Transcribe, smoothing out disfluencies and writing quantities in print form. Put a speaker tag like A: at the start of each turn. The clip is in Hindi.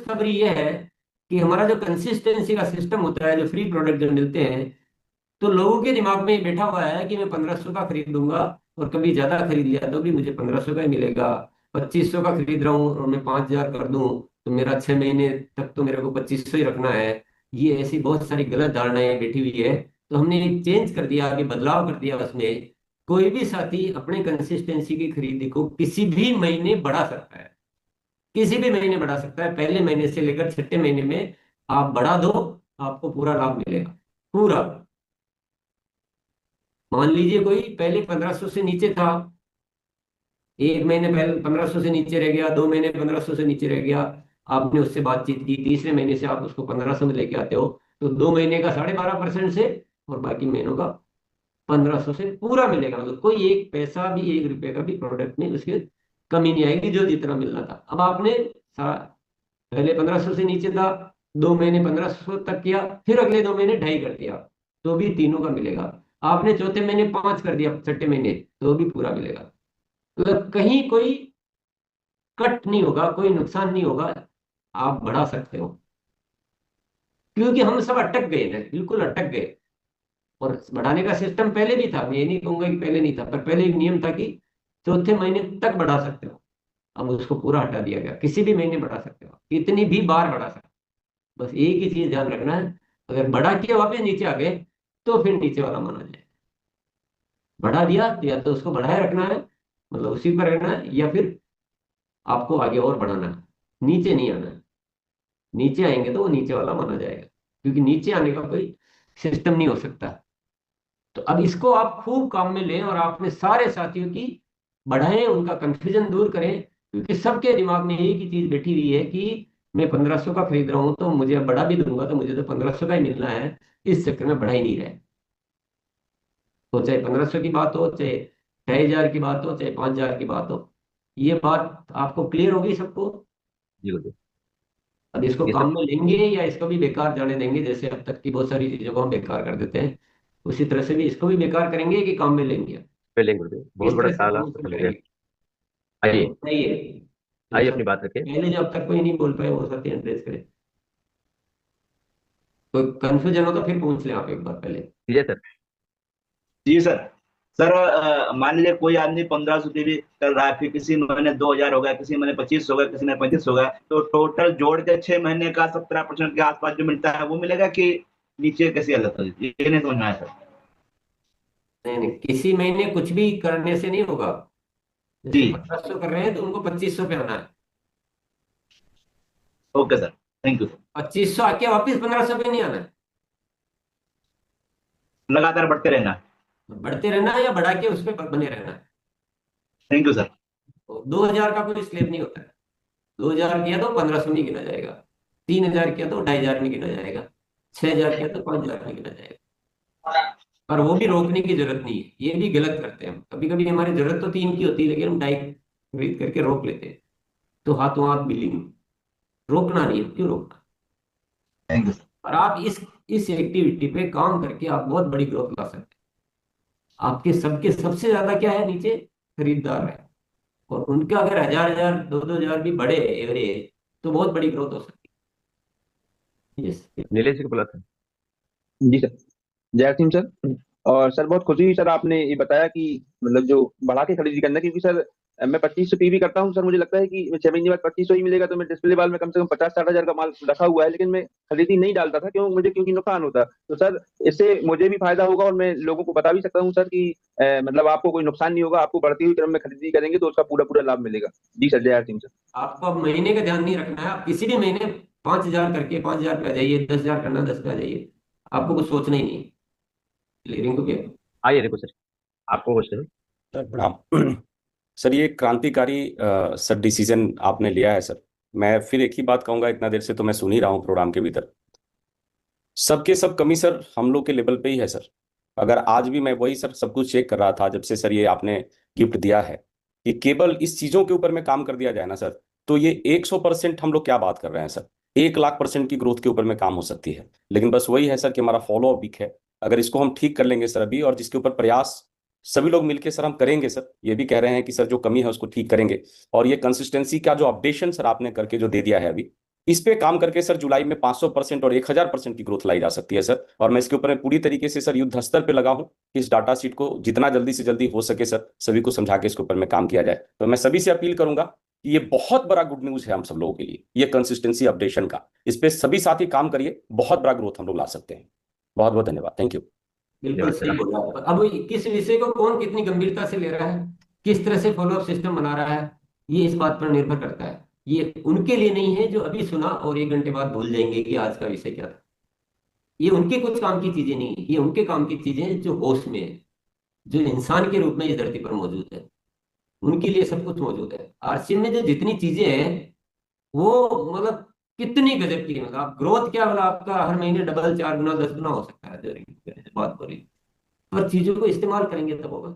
A: खुशखबरी ये है कि हमारा जो कंसिस्टेंसी का सिस्टम होता है, जो फ्री प्रोडक्ट जो मिलते हैं, तो लोगों के दिमाग में ये बैठा हुआ है कि मैं 1500 का खरीदूंगा और कभी ज्यादा खरीद लिया तो भी मुझे 1500 का ही मिलेगा। 2500 का खरीद रहा हूँ और मैं 5000 कर दूं तो मेरा 6 महीने तक तो मेरे को 2500 ही रखना है। ये ऐसी बहुत सारी गलत धारणाएं बैठी हुई है। तो हमने चेंज कर दिया, आगे बदलाव कर दिया उसमें। कोई भी साथी अपने कंसिस्टेंसी की खरीदी को किसी भी महीने बढ़ा सकता है, किसी भी महीने बढ़ा सकता है। पहले महीने से लेकर छठे महीने में आप बढ़ा दो, आपको पूरा लाभ मिलेगा, पूरा। मान लीजिए कोई पहले 1500 से नीचे था, एक महीने पहले 1500 से नीचे रह गया, 2 महीने 1500 से नीचे रह गया, आपने उससे बातचीत की, तीसरे महीने से आप उसको 1500 में लेके आते हो, तो 2 महीने का 12.5% से और बाकी महीनों का 1500 से पूरा मिलेगा। मतलब कोई एक पैसा भी, 1 रुपए का भी प्रोडक्ट में उसकी कमी नहीं आएगी, जो जितना मिलना था। अब आपने पहले 1500 से नीचे था, 2 महीने 1500 तक किया, फिर अगले 2 महीने 2.5 कर दिया, तो भी तीनों का मिलेगा। आपने चौथे महीने 5 कर दिया, छठे महीने तो भी पूरा मिलेगा। मतलब कहीं कोई कट नहीं होगा, कोई नुकसान नहीं होगा, आप बढ़ा सकते हो। क्योंकि हम सब अटक गए ना, बिल्कुल अटक गए। और बढ़ाने का सिस्टम पहले भी था, मैं ये नहीं कहूंगा कि पहले नहीं था, पर पहले एक नियम था कि चौथे महीने तक बढ़ा सकते हो। अब उसको पूरा हटा दिया गया, किसी भी महीने बढ़ा सकते हो, कितनी भी बार बढ़ा सकते हो। बस एक ही चीज ध्यान रखना है, अगर बढ़ा के वापस नीचे आ गए तो फिर नीचे वाला माना जाए। बढ़ा दिया तो या तो उसको बढ़ाए रखना है, मतलब उसी पर रहना है, या फिर आपको आगे और बढ़ाना है, नीचे नहीं आना है। नीचे आएंगे तो वो नीचे वाला माना जाएगा, क्योंकि नीचे आने का कोई सिस्टम नहीं हो सकता। तो अब इसको आप खूब काम में लें और अपने सारे साथियों की बढ़ाएं, उनका कंफ्यूजन दूर करें। क्योंकि सबके दिमाग में एक ही चीज बैठी हुई है कि मैं 1500 का खरीद रहा हूं तो मुझे अब बढ़ा भी दूंगा तो मुझे तो 1500 का ही मिलना है। इस चक्कर में बढ़ा ही नहीं रहे। तो चाहे 1500 की बात हो, चाहे 2000 की बात हो, चाहे 5000 की बात हो, ये बात आपको क्लियर होगी सबको।
B: जी बिल्कुल।
A: अब इसको
B: ये
A: काम
B: सर
A: में लेंगे या इसको भी बेकार जाने देंगे, जैसे अब तक की बहुत सारी चीजों को हम बेकार कर देते हैं, उसी तरह से भी इसको भी बेकार करेंगे कि काम में लेंगे।
B: स्पेलिंग गुरुदेव, बहुत
A: किस
B: बड़ा
A: तरह से
B: सवाल
A: काम
B: आप
A: इसको
B: कर
A: करेंगे,
B: लीजिए। आइए,
A: तो बताइए। जो
B: आइए अपनी
A: सब
B: बात रखिए।
A: पहले जो अब तक कोई नहीं बोल पाए वो साथी एड्रेस करे। कोई कंफ्यूजन हो तो फिर पूछ लें आप एक बार पहले।
B: जी सर।
C: जी सर। सर मान लीजिए कोई आदमी 1500 की भी कर रहा है, फिर किसी महीने 2000 हो गया, किसी महीने 25 हो गया, किसी ने 35 हो गया, तो टोटल जोड़ के 6 महीने का 17% के आसपास जो मिलता है वो मिलेगा कि नीचे कैसी हालत है, ये नहीं समझ में आया सर।
A: नहीं नहीं, किसी महीने कुछ भी करने से नहीं होगा।
C: जी।
A: जैसे 1500 कर रहे हैं तो उनको 2500 पे आना है।
C: Okay sir, thank you sir.
A: 2500 आके वापिस 1500 पे नहीं आना है।
C: लगातार बढ़ते रहना।
A: बढ़ते रहना है या बढ़ा के उस पर बने रहना है।
C: Thank you sir.
A: तो 2000 का कोई स्लैब नहीं होता है। 2000 किया तो 1500 नहीं गिना जाएगा, 3000 किया तो 2500 में गिना जाएगा, 6000 किया तो 5000 में गिना जाएगा। पर वो भी रोकने की जरूरत नहीं है, ये भी गलत करते हैं हम। कभी कभी हमारी जरूरत तो 3 की होती है लेकिन हम डाइट खरीद करके रोक लेते हैं। तो हाथों हाथ बिलिंग, रोकना नहीं है, क्यों रोकना।
C: Thank you sir.
A: और आप इस एक्टिविटी पे काम करके आप बहुत बड़ी ग्रोथ ला सकते हैं। आपके सबके सबसे ज्यादा क्या है, नीचे खरीदार है, और उनका अगर 1000 1000 2 2000 भी बढ़े एवरेज, तो बहुत बड़ी ग्रोथ हो सकती है। यस।
B: नीलेश जी को बोला था।
D: जी सर। जय सिंह सर। और सर बहुत खुशी हुई सर, आपने ये बताया कि मतलब जो बढ़ा के खरीदी करना, क्योंकि सर मैं 2500 पी भी करता हूँ सर, मुझे लगता है कि 6 महीने बाद 2500 ही मिलेगा, तो मैं डिस्प्ले बाल में कम से कम 50-60 हजार का माल रखा हुआ है, लेकिन मैं खरीदी नहीं डालता था, क्योंकि नुकसान होता। तो सर इससे मुझे भी फायदा होगा और मैं लोगों को बता भी सकता हूँ सर कि मतलब आपको कोई नुकसान नहीं होगा, आपको बढ़ती हुई क्रम में खरीदी करेंगे तो उसका पूरा पूरा लाभ मिलेगा। जी सर, जय सिंह सर।
A: आपको अब महीने का ध्यान नहीं रखना है, आप किसी भी महीने 5000 करके 5000 पे आ जाइए, 10,000 करना 10 पे आ जाइए। आपको कुछ सोचना ही नहीं, क्लियरिंग को क्या।
B: आइए देखो सर, आपको क्वेश्चन।
E: सर प्रणाम। सर ये क्रांतिकारी सर डिसीजन आपने लिया है सर। मैं फिर एक ही बात कहूंगा, इतना देर से तो मैं सुन ही रहा हूँ प्रोग्राम के भीतर, सबके सब कमी सर हम लोग के लेवल पे ही है सर। अगर आज भी मैं वही सर सब कुछ चेक कर रहा था जब से सर ये आपने गिफ्ट दिया है, कि केवल इस चीजों के ऊपर में काम कर दिया जाए ना सर, तो ये 100% हम लोग क्या बात कर रहे हैं सर, 1,00,000% की ग्रोथ के ऊपर में काम हो सकती है। लेकिन बस वही है सर कि हमारा फॉलो अप वीक है। अगर इसको हम ठीक कर लेंगे सर अभी, और जिसके ऊपर प्रयास सभी लोग मिलकर सर हम करेंगे सर, ये भी कह रहे हैं कि सर जो कमी है उसको ठीक करेंगे। और ये कंसिस्टेंसी का जो अपडेशन सर आपने करके जो दे दिया है अभी, इस पे काम करके सर जुलाई में 500% और 1000% की ग्रोथ लाई जा सकती है सर। और मैं इसके ऊपर पूरी तरीके से सर युद्ध स्तर पे लगा हूं कि इस डाटा शीट को जितना जल्दी से जल्दी हो सके सर सभी को समझा के इसके ऊपर में काम किया जाए। तो मैं सभी से अपील करूंगा कि ये बहुत बड़ा गुड न्यूज है हम सब लोगों के लिए, ये कंसिस्टेंसी अपडेशन का। इस पे सभी साथी काम करिए, बहुत बड़ा ग्रोथ हम लोग ला सकते हैं। बहुत बहुत धन्यवाद, थैंक यू।
A: बिल्कुल सही बोला। अब किस विषय को कौन कितनी गंभीरता से ले रहा है, किस तरह से फॉलोअप सिस्टम बना रहा है, ये इस बात पर निर्भर करता है। ये उनके लिए नहीं है जो अभी सुना और 1 घंटे बाद भूल जाएंगे कि आज का विषय क्या था। ये उनके कुछ काम की चीजें नहीं है, ये उनके काम की चीजें हैं जो होश में है, जो इंसान के रूप में इस धरती पर मौजूद है। उनके लिए सब कुछ मौजूद है। आरसीएम में जो जितनी चीजें हैं वो मतलब कितनी गजब की है। मतलब आप ग्रोथ क्या, मतलब आपका हर महीने डबल 4 गुना 10 गुना हो सकता है, जो बात हो रही है। पर चीजों को इस्तेमाल करेंगे तब होगा।